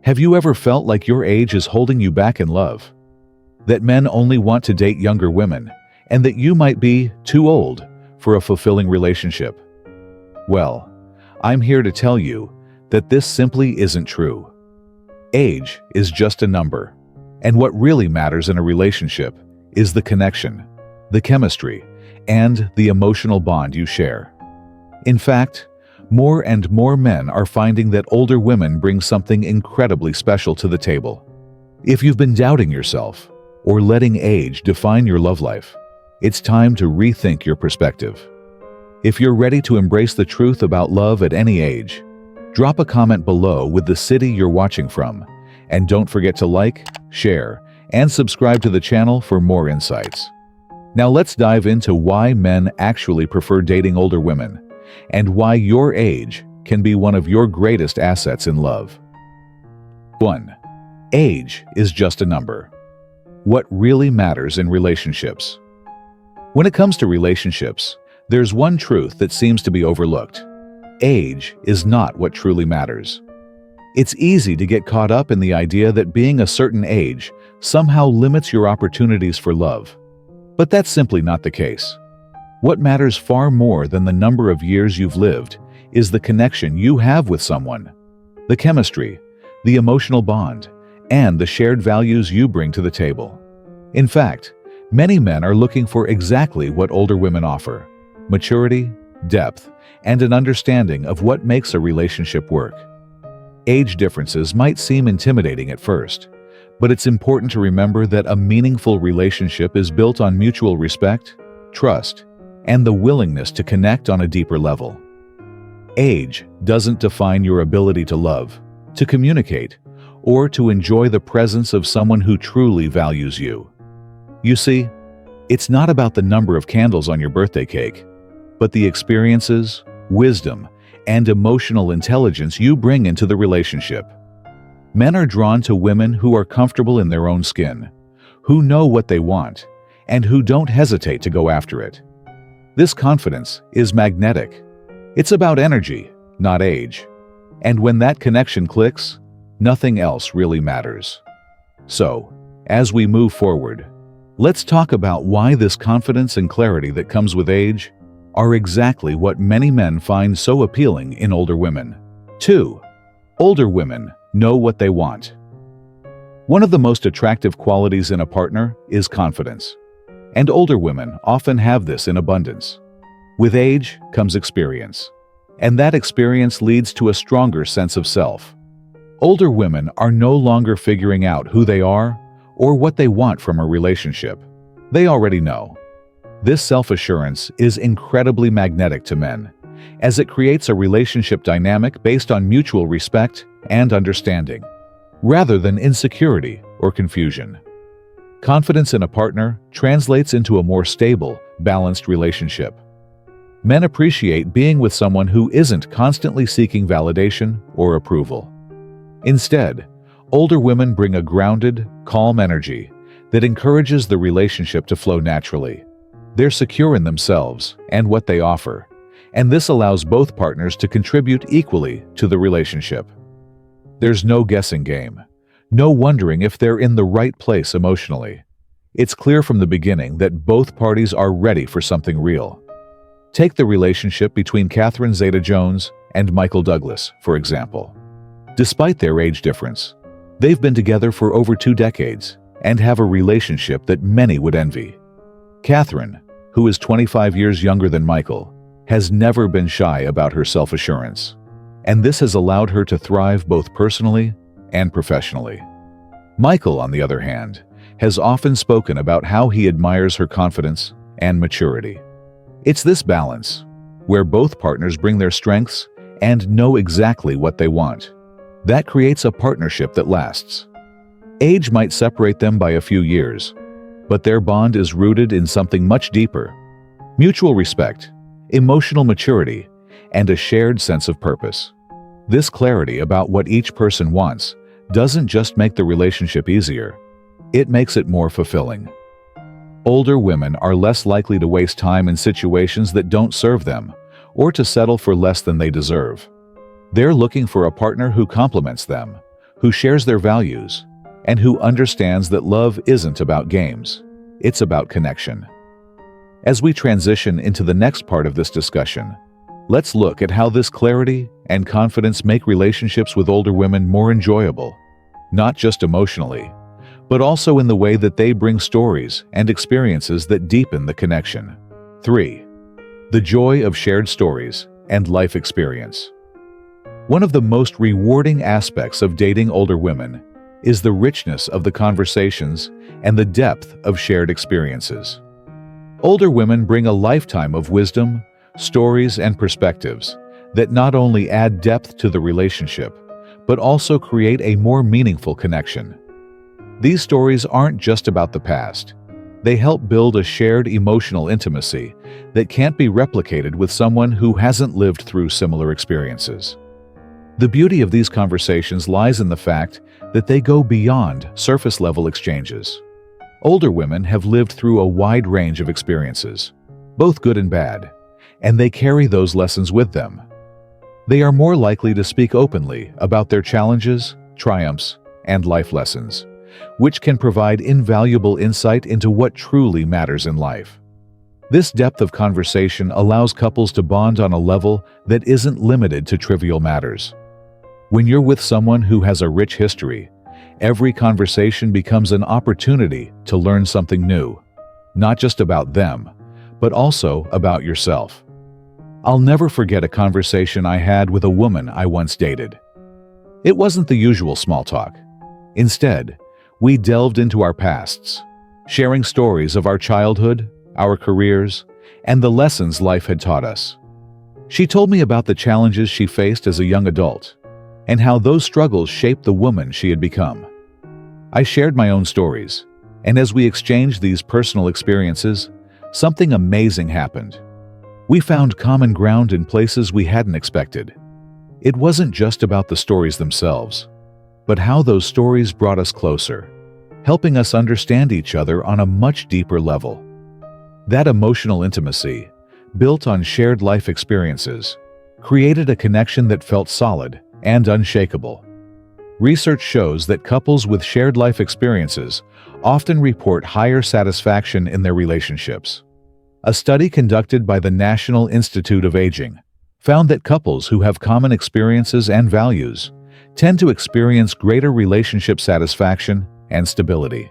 Have you ever felt like your age is holding you back in love? That men only want to date younger women, and that you might be too old for a fulfilling relationship? Well, I'm here to tell you that this simply isn't true. Age is just a number, and what really matters in a relationship is the connection, the chemistry, and the emotional bond you share. In fact, more and more men are finding that older women bring something incredibly special to the table. If you've been doubting yourself or letting age define your love life, it's time to rethink your perspective. If you're ready to embrace the truth about love at any age, drop a comment below with the city you're watching from, and don't forget to like, share, and subscribe to the channel for more insights. Now let's dive into why men actually prefer dating older women, and why your age can be one of your greatest assets in love. 1. Age is just a number. What really matters in relationships? When it comes to relationships, there's one truth that seems to be overlooked. Age is not what truly matters. It's easy to get caught up in the idea that being a certain age somehow limits your opportunities for love. But that's simply not the case. What matters far more than the number of years you've lived is the connection you have with someone, the chemistry, the emotional bond, and the shared values you bring to the table. In fact, many men are looking for exactly what older women offer: maturity, depth, and an understanding of what makes a relationship work. Age differences might seem intimidating at first, but it's important to remember that a meaningful relationship is built on mutual respect, trust, and the willingness to connect on a deeper level. Age doesn't define your ability to love, to communicate, or to enjoy the presence of someone who truly values you. You see, it's not about the number of candles on your birthday cake, but the experiences, wisdom, and emotional intelligence you bring into the relationship. Men are drawn to women who are comfortable in their own skin, who know what they want, and who don't hesitate to go after it. This confidence is magnetic. It's about energy, not age. And when that connection clicks, nothing else really matters. So, as we move forward, let's talk about why this confidence and clarity that comes with age are exactly what many men find so appealing in older women. 2. Older women know what they want. One of the most attractive qualities in a partner is confidence. And older women often have this in abundance. With age comes experience, and that experience leads to a stronger sense of self. Older women are no longer figuring out who they are or what they want from a relationship. They already know. This self-assurance is incredibly magnetic to men, as it creates a relationship dynamic based on mutual respect and understanding, rather than insecurity or confusion. Confidence in a partner translates into a more stable, balanced relationship. Men appreciate being with someone who isn't constantly seeking validation or approval. Instead, older women bring a grounded, calm energy that encourages the relationship to flow naturally. They're secure in themselves and what they offer, and this allows both partners to contribute equally to the relationship. There's no guessing game. No wondering if they're in the right place emotionally. It's clear from the beginning that both parties are ready for something real. Take the relationship between Catherine Zeta-Jones and Michael Douglas, for example. Despite their age difference, they've been together for over 2 decades and have a relationship that many would envy. Catherine, who is 25 years younger than Michael, has never been shy about her self-assurance, and this has allowed her to thrive both personally and professionally. Michael, on the other hand, has often spoken about how he admires her confidence and maturity. It's this balance, where both partners bring their strengths and know exactly what they want, that creates a partnership that lasts. Age might separate them by a few years, but their bond is rooted in something much deeper: mutual respect, emotional maturity, and a shared sense of purpose. This clarity about what each person wants doesn't just make the relationship easier, it makes it more fulfilling. Older women are less likely to waste time in situations that don't serve them or to settle for less than they deserve. They're looking for a partner who complements them, who shares their values, and who understands that love isn't about games, it's about connection. As we transition into the next part of this discussion, let's look at how this clarity and confidence make relationships with older women more enjoyable, not just emotionally, but also in the way that they bring stories and experiences that deepen the connection. 3. The joy of shared stories and life experience. One of the most rewarding aspects of dating older women is the richness of the conversations and the depth of shared experiences. Older women bring a lifetime of wisdom, stories, and perspectives that not only add depth to the relationship, but also create a more meaningful connection. These stories aren't just about the past. They help build a shared emotional intimacy that can't be replicated with someone who hasn't lived through similar experiences. The beauty of these conversations lies in the fact that they go beyond surface-level exchanges. Older women have lived through a wide range of experiences, both good and bad, and they carry those lessons with them. They are more likely to speak openly about their challenges, triumphs, and life lessons, which can provide invaluable insight into what truly matters in life. This depth of conversation allows couples to bond on a level that isn't limited to trivial matters. When you're with someone who has a rich history, every conversation becomes an opportunity to learn something new, not just about them, but also about yourself. I'll never forget a conversation I had with a woman I once dated. It wasn't the usual small talk. Instead, we delved into our pasts, sharing stories of our childhood, our careers, and the lessons life had taught us. She told me about the challenges she faced as a young adult, and how those struggles shaped the woman she had become. I shared my own stories, and as we exchanged these personal experiences, something amazing happened. We found common ground in places we hadn't expected. It wasn't just about the stories themselves, but how those stories brought us closer, helping us understand each other on a much deeper level. That emotional intimacy, built on shared life experiences, created a connection that felt solid and unshakable. Research shows that couples with shared life experiences often report higher satisfaction in their relationships. A study conducted by the National Institute of Aging found that couples who have common experiences and values tend to experience greater relationship satisfaction and stability.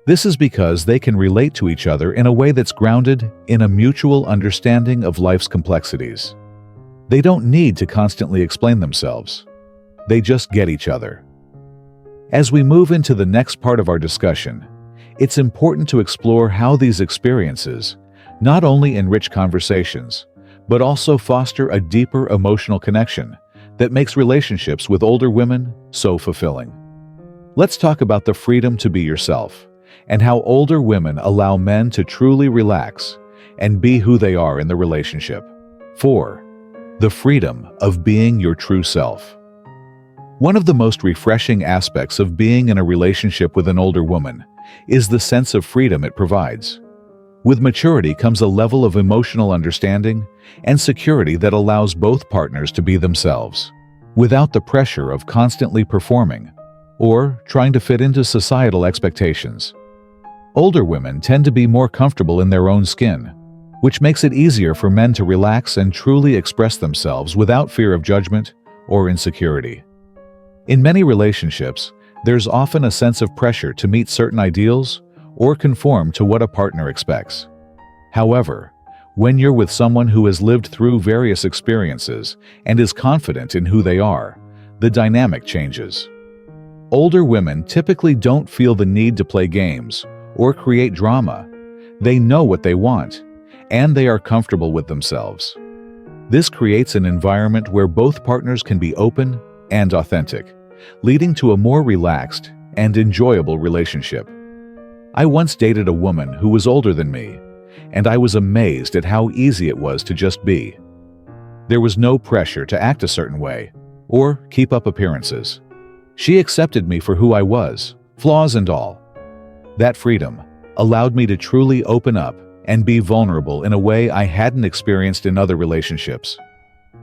This is because they can relate to each other in a way that's grounded in a mutual understanding of life's complexities. They don't need to constantly explain themselves. They just get each other. As we move into the next part of our discussion, it's important to explore how these experiences not only enrich conversations, but also foster a deeper emotional connection that makes relationships with older women so fulfilling. Let's talk about the freedom to be yourself and how older women allow men to truly relax and be who they are in the relationship. 4. The freedom of being your true self. One of the most refreshing aspects of being in a relationship with an older woman is the sense of freedom it provides. With maturity comes a level of emotional understanding and security that allows both partners to be themselves, without the pressure of constantly performing or trying to fit into societal expectations. Older women tend to be more comfortable in their own skin, which makes it easier for men to relax and truly express themselves without fear of judgment or insecurity. In many relationships, there's often a sense of pressure to meet certain ideals or conform to what a partner expects. However, when you're with someone who has lived through various experiences and is confident in who they are, the dynamic changes. Older women typically don't feel the need to play games or create drama. They know what they want, and they are comfortable with themselves. This creates an environment where both partners can be open and authentic, leading to a more relaxed and enjoyable relationship. I once dated a woman who was older than me, and I was amazed at how easy it was to just be. There was no pressure to act a certain way or keep up appearances. She accepted me for who I was, flaws and all. That freedom allowed me to truly open up and be vulnerable in a way I hadn't experienced in other relationships.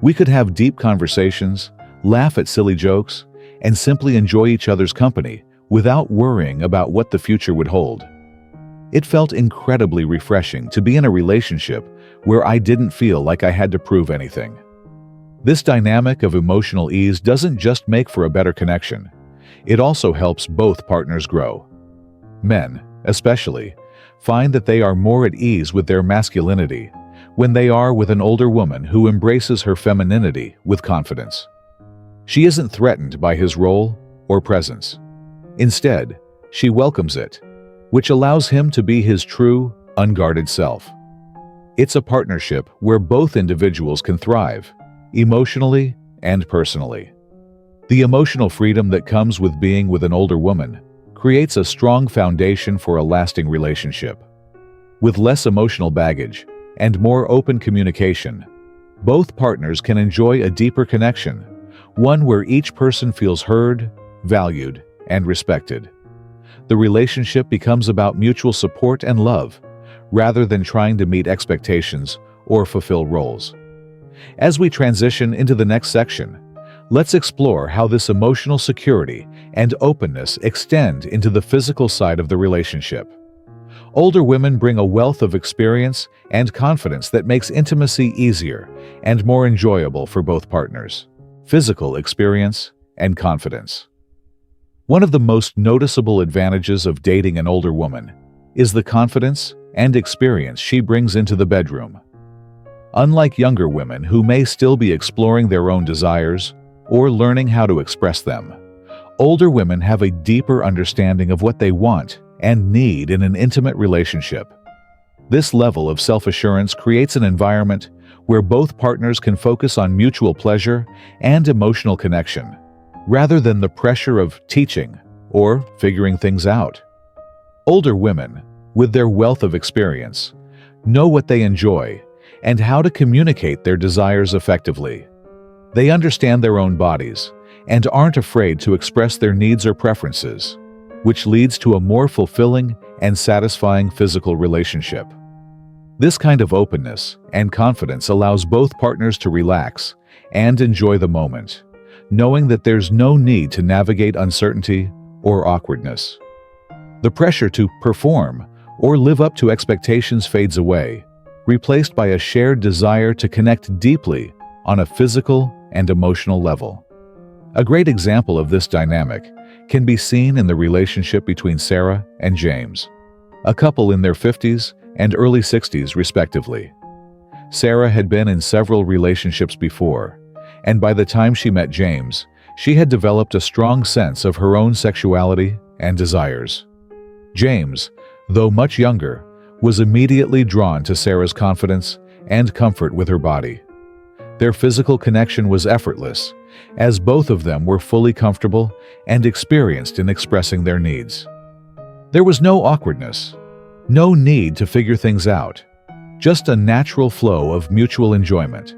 We could have deep conversations, laugh at silly jokes, and simply enjoy each other's company without worrying about what the future would hold. It felt incredibly refreshing to be in a relationship where I didn't feel like I had to prove anything. This dynamic of emotional ease doesn't just make for a better connection, it also helps both partners grow. Men, especially, find that they are more at ease with their masculinity when they are with an older woman who embraces her femininity with confidence. She isn't threatened by his role or presence. Instead, she welcomes it, which allows him to be his true, unguarded self. It's a partnership where both individuals can thrive, emotionally and personally. The emotional freedom that comes with being with an older woman creates a strong foundation for a lasting relationship. With less emotional baggage and more open communication, both partners can enjoy a deeper connection, one where each person feels heard, valued, and respected. The relationship becomes about mutual support and love, rather than trying to meet expectations or fulfill roles. As we transition into the next section, let's explore how this emotional security and openness extend into the physical side of the relationship. Older women bring a wealth of experience and confidence that makes intimacy easier and more enjoyable for both partners. Physical experience and confidence. One of the most noticeable advantages of dating an older woman is the confidence and experience she brings into the bedroom. Unlike younger women who may still be exploring their own desires or learning how to express them, older women have a deeper understanding of what they want and need in an intimate relationship. This level of self-assurance creates an environment where both partners can focus on mutual pleasure and emotional connection, rather than the pressure of teaching or figuring things out. Older women, with their wealth of experience, know what they enjoy and how to communicate their desires effectively. They understand their own bodies and aren't afraid to express their needs or preferences, which leads to a more fulfilling and satisfying physical relationship. This kind of openness and confidence allows both partners to relax and enjoy the moment, knowing that there's no need to navigate uncertainty or awkwardness. The pressure to perform or live up to expectations fades away, replaced by a shared desire to connect deeply on a physical and emotional level. A great example of this dynamic can be seen in the relationship between Sarah and James, a couple in their 50s and early 60s respectively. Sarah had been in several relationships before, and by the time she met James, she had developed a strong sense of her own sexuality and desires. James, though much younger, was immediately drawn to Sarah's confidence and comfort with her body. Their physical connection was effortless, as both of them were fully comfortable and experienced in expressing their needs. There was no awkwardness, no need to figure things out, just a natural flow of mutual enjoyment.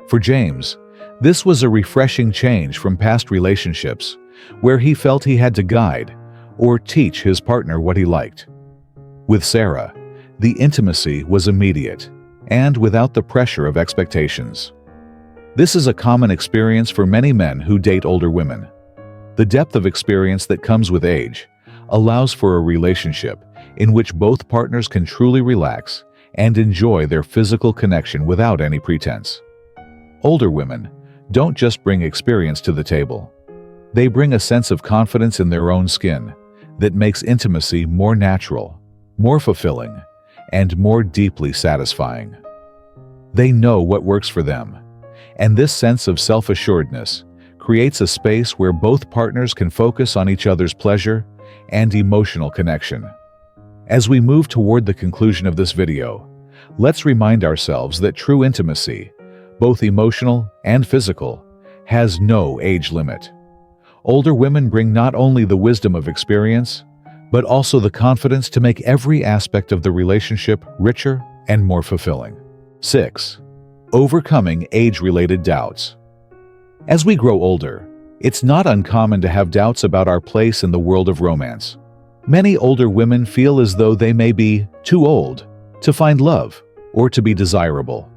For James, this was a refreshing change from past relationships, where he felt he had to guide or teach his partner what he liked. With Sarah, the intimacy was immediate and without the pressure of expectations. This is a common experience for many men who date older women. The depth of experience that comes with age allows for a relationship in which both partners can truly relax and enjoy their physical connection without any pretense. Older women don't just bring experience to the table. They bring a sense of confidence in their own skin that makes intimacy more natural, more fulfilling, and more deeply satisfying. They know what works for them, and this sense of self-assuredness creates a space where both partners can focus on each other's pleasure and emotional connection. As we move toward the conclusion of this video, let's remind ourselves that true intimacy, both emotional and physical, has no age limit. Older women bring not only the wisdom of experience, but also the confidence to make every aspect of the relationship richer and more fulfilling. 6. Overcoming age-related doubts. As we grow older, it's not uncommon to have doubts about our place in the world of romance. Many older women feel as though they may be too old to find love or to be desirable.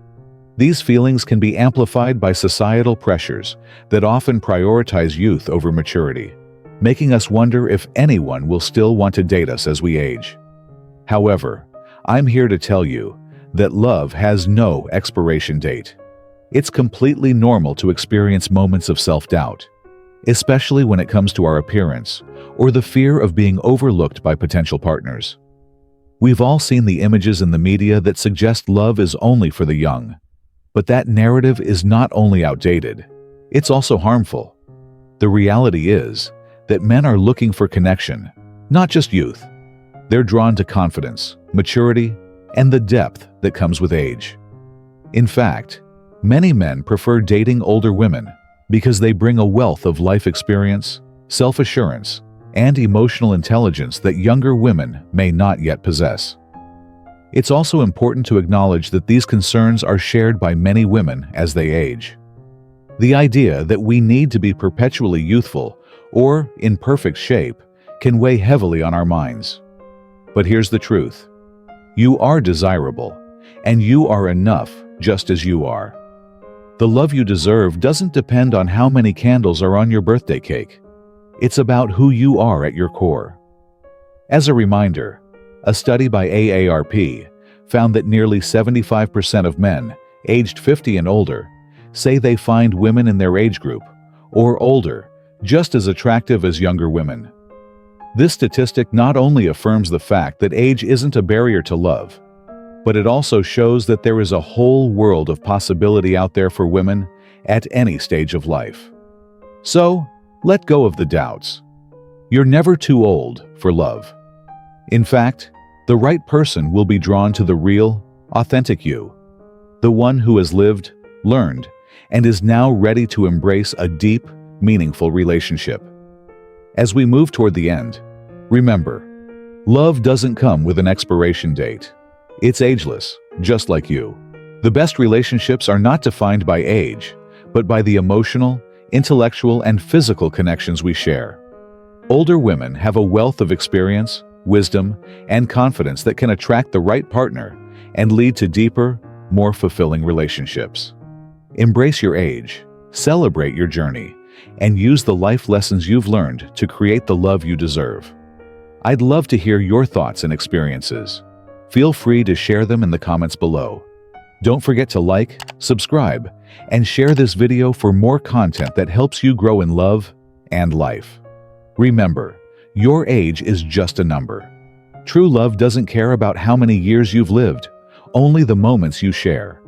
These feelings can be amplified by societal pressures that often prioritize youth over maturity, making us wonder if anyone will still want to date us as we age. However, I'm here to tell you that love has no expiration date. It's completely normal to experience moments of self-doubt, especially when it comes to our appearance or the fear of being overlooked by potential partners. We've all seen the images in the media that suggest love is only for the young. But that narrative is not only outdated, it's also harmful. The reality is that men are looking for connection, not just youth. They're drawn to confidence, maturity, and the depth that comes with age. In fact, many men prefer dating older women because they bring a wealth of life experience, self-assurance, and emotional intelligence that younger women may not yet possess. It's also important to acknowledge that these concerns are shared by many women as they age. The idea that we need to be perpetually youthful or in perfect shape can weigh heavily on our minds. But here's the truth. You are desirable, and you are enough just as you are. The love you deserve doesn't depend on how many candles are on your birthday cake. It's about who you are at your core. As a reminder, a study by AARP found that nearly 75% of men aged 50 and older say they find women in their age group, or older, just as attractive as younger women. This statistic not only affirms the fact that age isn't a barrier to love, but it also shows that there is a whole world of possibility out there for women at any stage of life. So, let go of the doubts. You're never too old for love. In fact, the right person will be drawn to the real, authentic you, the one who has lived, learned, and is now ready to embrace a deep, meaningful relationship. As we move toward the end, remember, love doesn't come with an expiration date. It's ageless, just like you. The best relationships are not defined by age, but by the emotional, intellectual, and physical connections we share. Older women have a wealth of experience, wisdom, and confidence that can attract the right partner and lead to deeper, more fulfilling relationships. Embrace your age, celebrate your journey, and use the life lessons you've learned to create the love you deserve. I'd love to hear your thoughts and experiences. Feel free to share them in the comments below. Don't forget to like, subscribe, and share this video for more content that helps you grow in love and life. Remember, your age is just a number. True love doesn't care about how many years you've lived, only the moments you share.